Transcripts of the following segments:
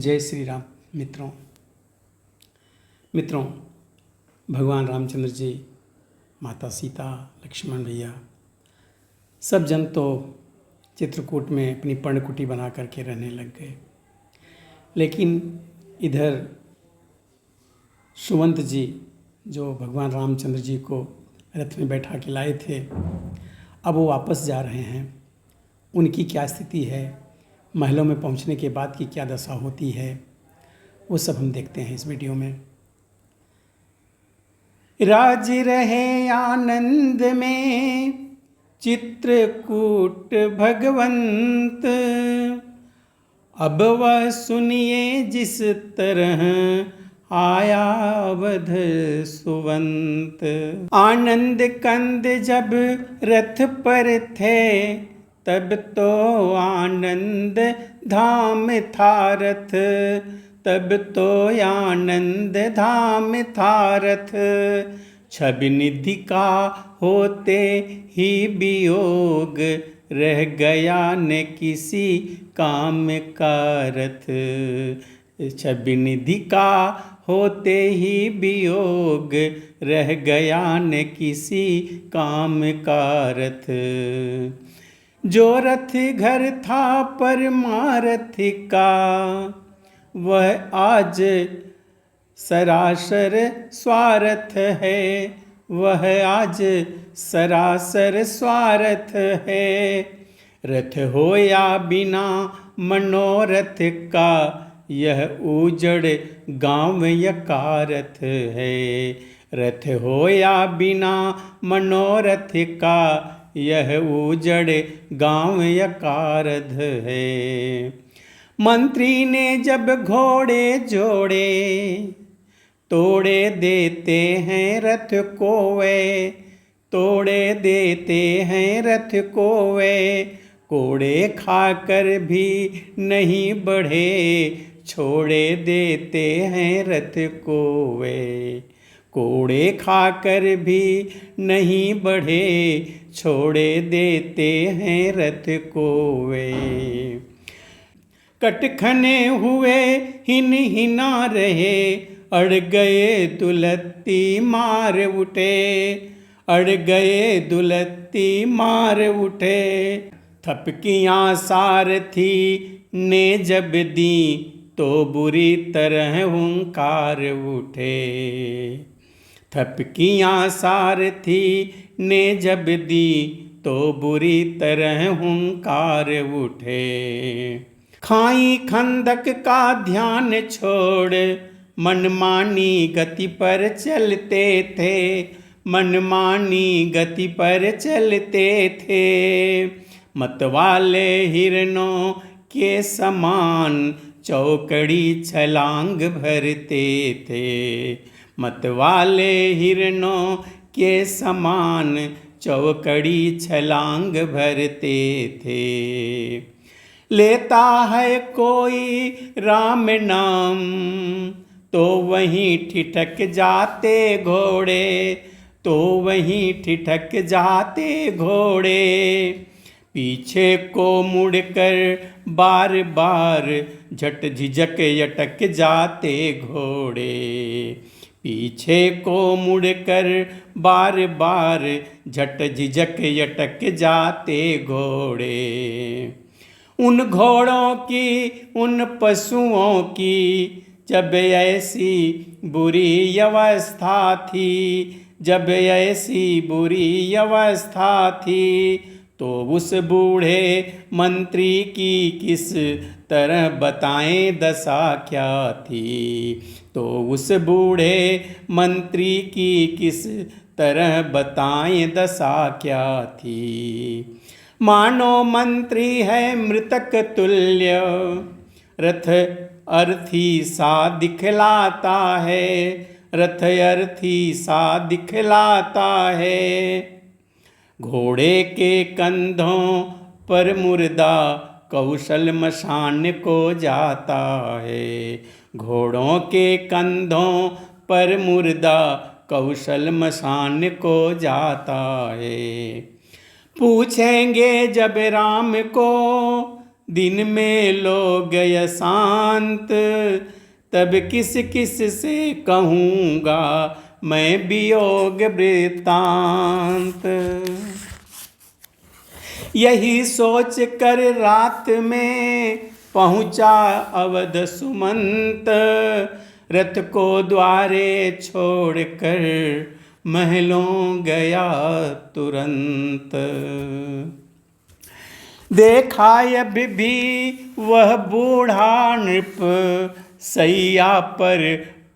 जय श्री राम। मित्रों, भगवान रामचंद्र जी, माता सीता, लक्ष्मण भैया, सब जन तो चित्रकूट में अपनी पर्णकुटी बना करके रहने लग गए। लेकिन इधर सुवंत जी, जो भगवान रामचंद्र जी को रथ में बैठा के लाए थे, अब वो वापस जा रहे हैं। उनकी क्या स्थिति है, महलों में पहुंचने के बाद की क्या दशा होती है, वो सब हम देखते हैं इस वीडियो में। राज रहे आनंद में चित्रकूट भगवंत, अब वह सुनिए जिस तरह आया अवध सुवंत। आनंद कंद जब रथ पर थे, तब तो आनंद धाम था रथ, तब तो आनंद धाम था रथ। छवि निधि का होते ही वियोग, रह गया न किसी काम का रथ। छवि निधि का होते ही वियोग, रह गया न किसी काम का रथ। जो रथ घर था परमारथ का, वह आज सरासर स्वार्थ है, वह आज सरासर स्वार्थ है। रथ हो या बिना मनोरथ का, यह उजड़ गाँव यकारथ है। रथ हो या बिना मनोरथ का, यह उजड़ गाँव यकारथ है। मंत्री ने जब घोड़े जोड़े, तोड़े देते हैं रथ को वे, तोड़े देते हैं रथ को वे। कोड़े खाकर भी नहीं बढ़े, छोड़े देते हैं रथ को वे। कोड़े खाकर भी नहीं बढ़े, छोड़े देते हैं रथ को वे। कटखने हुए हिन हिना रहे, अड़ गए दुलत्ती मार उठे, अड़ गए दुलत्ती मार उठे। थपकियाँ सारथी ने जब दी, तो बुरी तरह हुंकार उठे। थपकियाँ सारथी ने जब दी, तो बुरी तरह हुंकार उठे। खाई खंदक का ध्यान छोड़, मनमानी गति पर चलते थे, मनमानी गति पर चलते थे। मतवाले हिरणों के समान चौकड़ी छलांग भरते थे, मतवाले हिरणों के समान चौकड़ी छलांग भरते थे। लेता है कोई राम नाम, तो वहीं ठिठक जाते घोड़े, तो वहीं ठिठक जाते घोड़े। पीछे को मुड़कर बार बार झट झिझक यटक जाते घोड़े। पीछे को मुड़कर बार बार झट झिझक यटक जाते घोड़े। उन घोड़ों की, उन पशुओं की जब ऐसी बुरी अवस्था थी, जब ऐसी बुरी अवस्था थी, तो उस बूढ़े मंत्री की किस तरह बताएं दशा क्या थी। तो उस बूढ़े मंत्री की किस तरह बताएं दशा क्या थी। मानो मंत्री है मृतक तुल्य, रथ अर्थी सा दिखलाता है, रथ अर्थी सा दिखलाता है। घोड़े के कंधों पर मुर्दा कौशल मशान को जाता है, घोड़ों के कंधों पर मुर्दा कौशल मशान को जाता है। पूछेंगे जब राम को दिन में लोग अशांत, तब किस किस से कहूँगा मैं वियोग वृत्तांत। यही सोच कर रात में पहुँचा अवध सुमंत, रथ को द्वारे छोड़कर महलों गया तुरंत। देखा अब भी वह बूढ़ा नृप सैया पर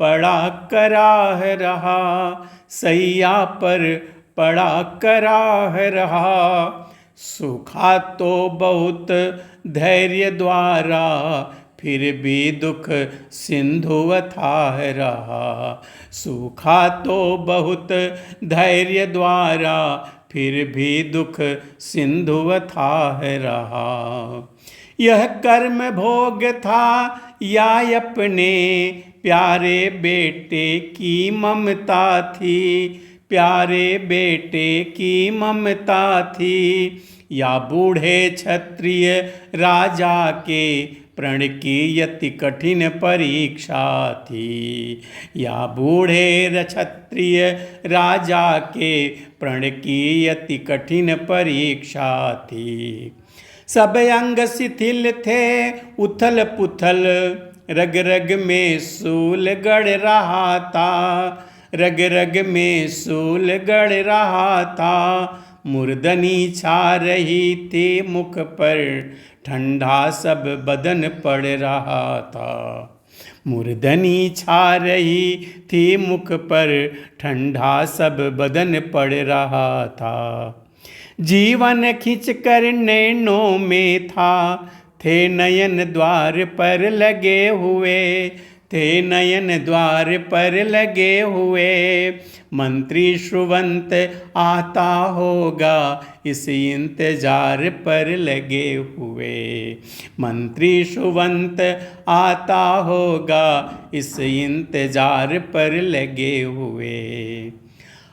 पड़ा कराह रहा, सैया पर पड़ा कराह रहा। सूखा तो बहुत धैर्य द्वारा, फिर भी दुख सिंधु अथाह रहा। सूखा तो बहुत धैर्य द्वारा, फिर भी दुख सिंधु अथाह रहा। यह कर्म भोग था या अपने प्यारे बेटे की ममता थी, प्यारे बेटे की ममता थी, या बूढ़े क्षत्रिय राजा के प्रण की अति कठिन परीक्षा थी, या बूढ़े क्षत्रिय राजा के प्रण की अति कठिन परीक्षा थी। सब अंग शिथिल थे उथल पुथल, रग रग में सूल गड़ रहा था, रग रग में सूल गड़ रहा था। मुर्दनी छा रही थी मुख पर, ठंडा सब बदन पड़ रहा था। मुर्दनी छा रही थी मुख पर, ठंडा सब बदन पड़ रहा था। जीवन खिंच कर नैनों में था, थे नयन द्वार पर लगे हुए, थे नयन द्वार पर लगे हुए। मंत्री श्रुवंत आता होगा इस इंतजार पर लगे हुए, मंत्री श्रुवंत आता होगा इस इंतजार पर लगे हुए।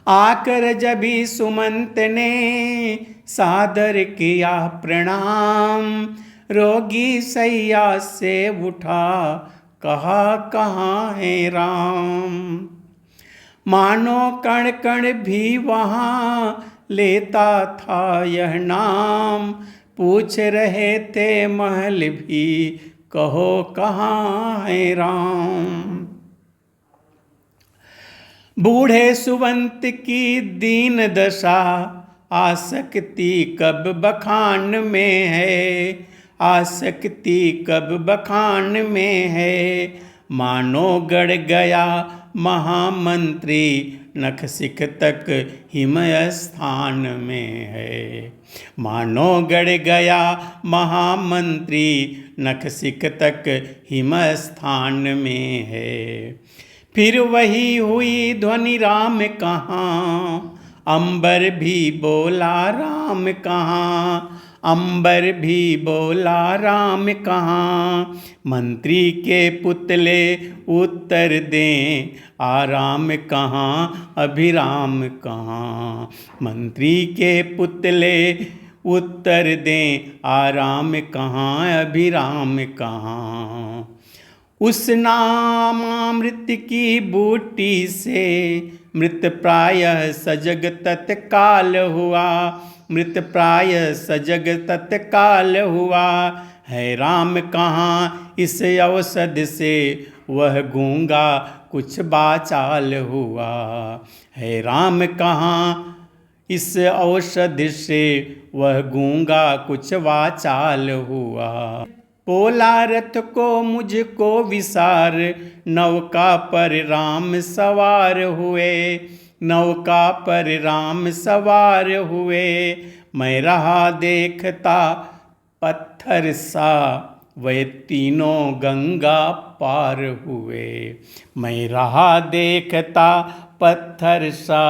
आकर जभी सुमंत ने सादर किया प्रणाम, रोगी सैया से उठा कहा कहाँ है राम। मानो कण कण भी वहाँ लेता था यह नाम, पूछ रहे थे महल भी कहो कहाँ है राम। बूढ़े सुवंत की दीन दशा, आसक्ति कब बखान में है, आसक्ति कब बखान में है। मानो गड़ गया महामंत्री, नख सिख तक हिमय स्थान में है। मानो गड़ गया महामंत्री, नख सिख तक हिमय स्थान में है। फिर वही हुई ध्वनि राम कहाँ, अंबर भी बोला राम कहाँ, अंबर भी बोला राम कहाँ। मंत्री के पुतले उत्तर दें आराम कहाँ, अभिराम कहाँ। मंत्री के पुतले उत्तर दें आराम कहाँ, अभिराम कहाँ। उस नामामृत की बूटी से मृत प्रायः सजग तत्काल हुआ, मृत प्रायः सजग तत्काल हुआ। है राम कहाँ इस औषध से, वह गूंगा कुछ बाचाल हुआ। है राम कहाँ इस औषध से, वह गूंगा कुछ वाचाल हुआ। पोला रथ को मुझको विसार, नौका पर राम सवार हुए, नौका पर राम सवार हुए। मैं रहा देखता पत्थर सा, वे तीनों गंगा पार हुए। मैं रहा देखता पत्थर सा,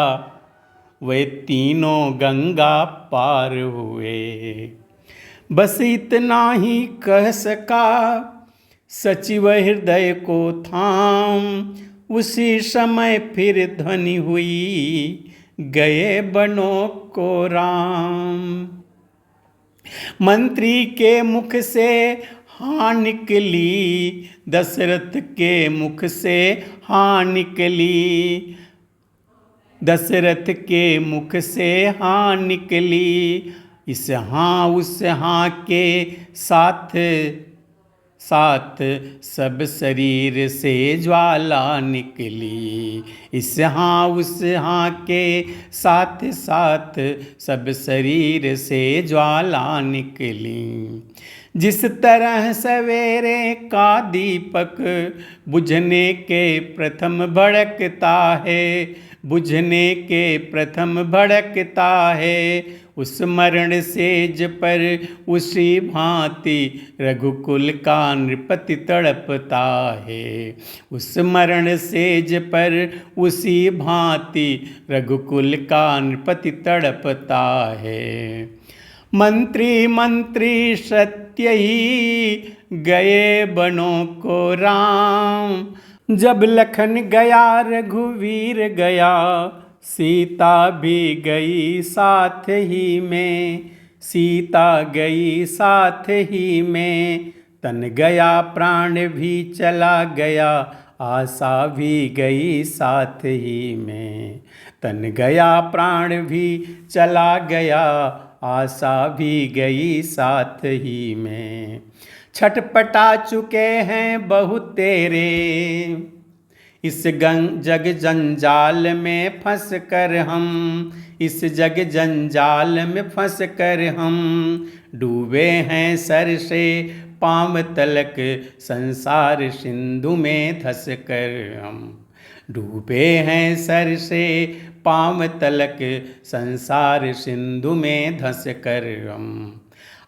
वे तीनों गंगा पार हुए। बस इतना ही कह सका सचिव हृदय को थाम, उसी समय फिर ध्वनि हुई गए बनों को राम। मंत्री के मुख से हाँ निकली, दशरथ के मुख से हाँ निकली, दशरथ के मुख से हाँ निकली। इस हाँ उस हाँ के साथ साथ सब शरीर से ज्वाला निकली। इस हाँ उस हाँ के साथ साथ सब शरीर से ज्वाला निकली। जिस तरह सवेरे का दीपक बुझने के प्रथम भड़कता है, बुझने के प्रथम भड़कता है, उस मरण सेज पर उसी भांति रघुकुल का नृपति तड़पता है। उस मरण सेज पर उसी भांति रघुकुल का नृपति तड़पता है। मंत्री मंत्री सत्य ही गए बनों को राम, जब लखन गया रघुवीर गया, सीता भी गई साथ ही में, सीता गई साथ ही में। तन गया प्राण भी चला गया, आशा भी गई साथ ही में। तन गया प्राण भी चला गया, आशा भी गई साथ ही में। छटपटा चुके हैं बहुत तेरे, इस जग जंजाल में फंस कर हम, इस जग जंजाल में फंस कर हम। डूबे हैं सर से पांव तलक, संसार सिंधु में धंस कर हम। डूबे हैं सर से पांव तलक, संसार सिंधु में धंस कर हम।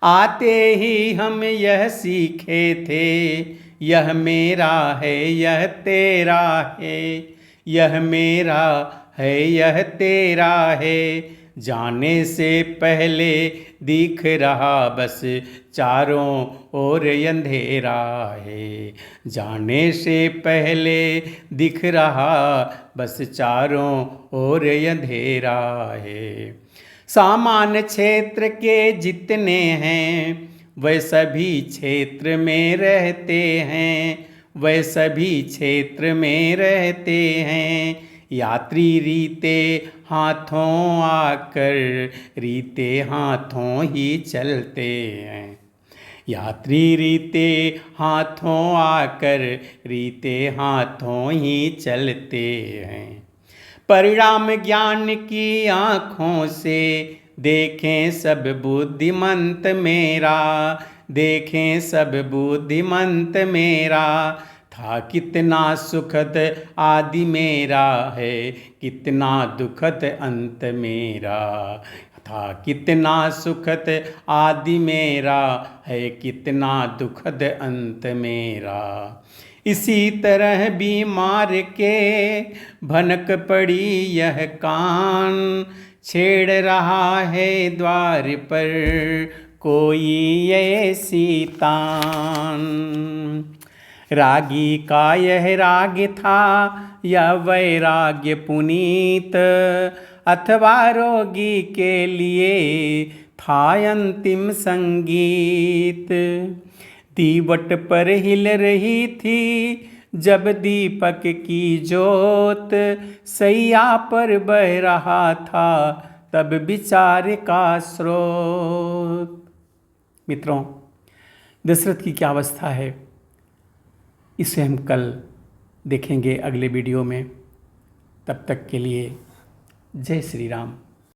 आते ही हम यह सीखे थे, यह मेरा है यह तेरा है, यह मेरा है यह तेरा है। जाने से पहले दिख रहा बस चारों ओर अंधेरा है, जाने से पहले दिख रहा बस चारों ओर अंधेरा है। सामान्य क्षेत्र के जितने हैं वह सभी क्षेत्र में रहते हैं, वह सभी क्षेत्र में रहते हैं। यात्री रीते हाथों आकर रीते हाथों ही चलते हैं, यात्री रीते हाथों आकर रीते हाथों ही चलते हैं। परिणाम ज्ञान की आँखों से देखें सब बुद्धिमंत मेरा, देखें सब बुद्धिमंत मेरा। था कितना सुखद आदि मेरा है, कितना दुखद अंत मेरा। था कितना सुखद आदि मेरा है, कितना दुखद अंत मेरा। इसी तरह बीमार के भनक पड़ी यह कान, छेड़ रहा है द्वार पर कोई ऐसी तान। रागी का यह राग था या वैराग्य पुनीत, अथवा रोगी के लिए था अंतिम संगीत। दीवट पर हिल रही थी जब दीपक की जोत, सैया पर बह रहा था तब विचार का स्रोत। मित्रों, दशरथ की क्या अवस्था है इसे हम कल देखेंगे अगले वीडियो में। तब तक के लिए जय श्री राम।